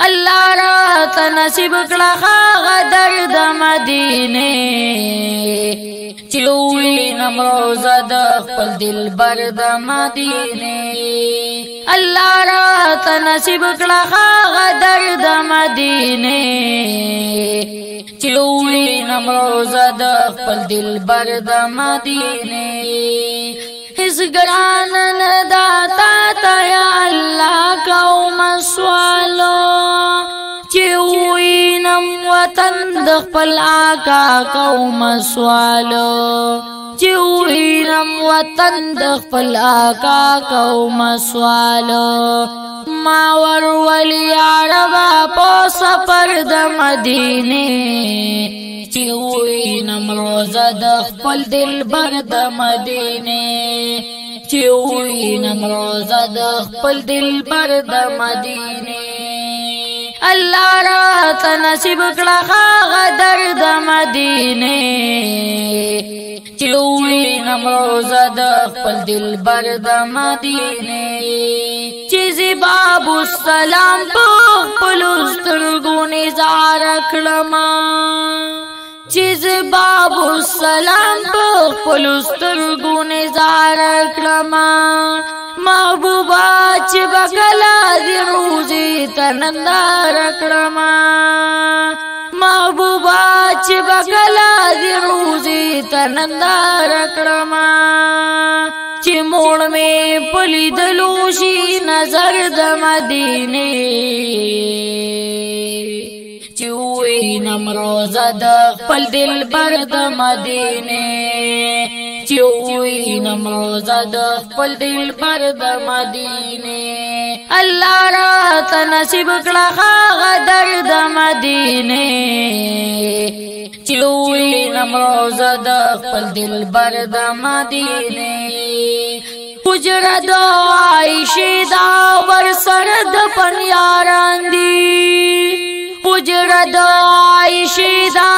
الله راته نصیب کړه هغه درد مدینه چې وینم روزه د خپل دلبر د مدینه الله راته نصیب کړه هغه درد مدینه چې وینم روزه د خپل دلبر د مدینه هیڅ ګران نه داتا ته یا الله کوم سوالو چې وینم وطن د خپل آقا کوم سوالو چې وینم وطن د خپل آقا کوم سوالو ما ورول یا ربا په سفر د مدینه چې وینم روزه د خپل دلبر د مدینه چې وینم روزه د خپل دلبر د مدینه الله راته نصیب کړه هغه درد مدینه چې وینم روزه د خپل دلبر د مدینه چې باب السلام په خپل سترګو نظر کړم چې باب السلام په خپل سترګو نظر کړم محبوبا چې بکلا دی روزي تنندار کړم محبوبا چې بکلا دی روزي تنندار کړم چې مون می پلی دلوشي نظر د مدینه چې وینم روزه د خپل دلبر د مدینه چې وینم روزه د خپل دلبر د مدینه الله راته نصیب کړه هغه درد مدینه چې وینم روزه د خپل دلبر د مدینه حجره د عایشه دا ورسره د پنیاران دي حجره د عایشه دا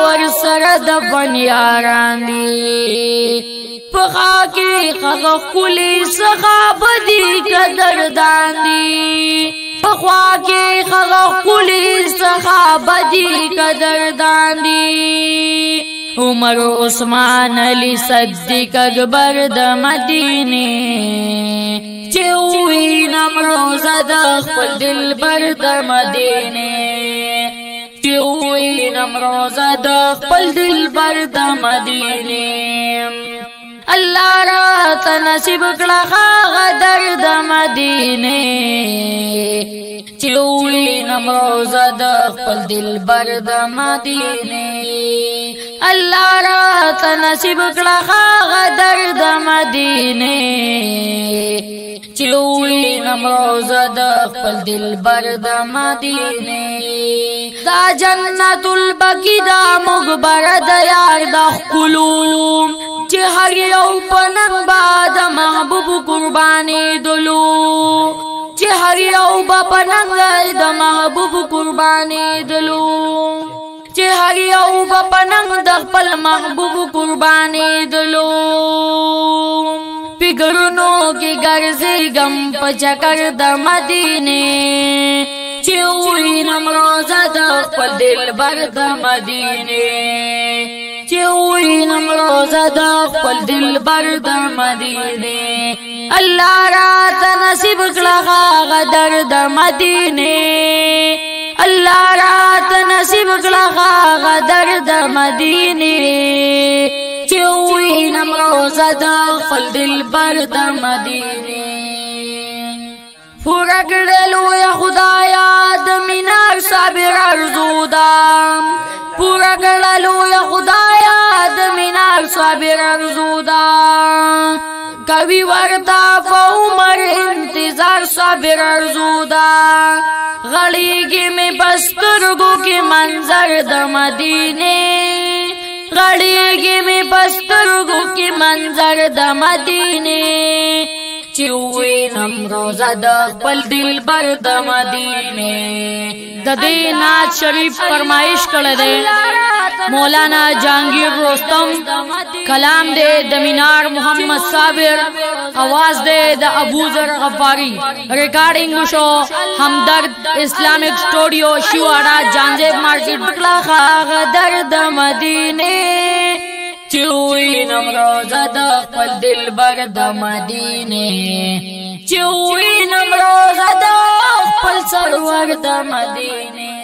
ورسره د پنیاران دي په خاکي هغه خولي صحابه دي قدردان دي په خاکي هغه خولي صحابه دي قدردان دي عمر عثمان علی صدیق اکبر د مدینه چې وینم روزه د خپل دلبر د مدینه چې وینم روزه د خپل دلبر د مدینه الله راته نصیب کړه هغه درد مدینه چې وینم روزه د خپل دلبر د مدینه الله راته نصیب کړه هغه درد مدینه چې وینم روزه د خپل دلبر د مدینه دا جنت البقیع دا مغبر د یار د خلوم چې هر یو پننګ باد محبوب قرباني دلو چې هر یو پننګ د محبوب قرباني دلو چې هر یو پننګ د خپل محبوب قرباني دلو فکرونو کې ګرځي غم په چکر د مدینه چې وینم روزه د خپل دلبر د مدینه چې وینم روزه د خپل دلبر د مدینه الله راته نصیب کړه هغه درد مدینه الله راته نصیب کړه هغه درد مدینه چې وینم روزه د خپل دلبر د مدینه پورا کړلو یا خدایا د مینار صابر ارزودا پورا کړلو یا خدایا د مینار صابر ارزودا کوي ورتا عمر انتظار صابر ارزودا غړیږي می بسترګو کې منظر د مدینه غړیږي می بسترګو کې منظر د مدینه چې وینم روزه د خپل دلبر د مدینه د دې نعت شریف فرمایش کړی دی مولانا جہانگیر رستم، کلام دے د مینار محمد صابر، آواز دے د ابو ذر غفاری، ریکارڈنگ شو ہمدرد اسلامک سٹوڈیو شیوارا جانزیب مارکیٹ بکلا خاغ درد مدینے چوئی نمروزہ دا خپل دل برد مدینے چوئی نمروزہ دا خپل سرور د مدینے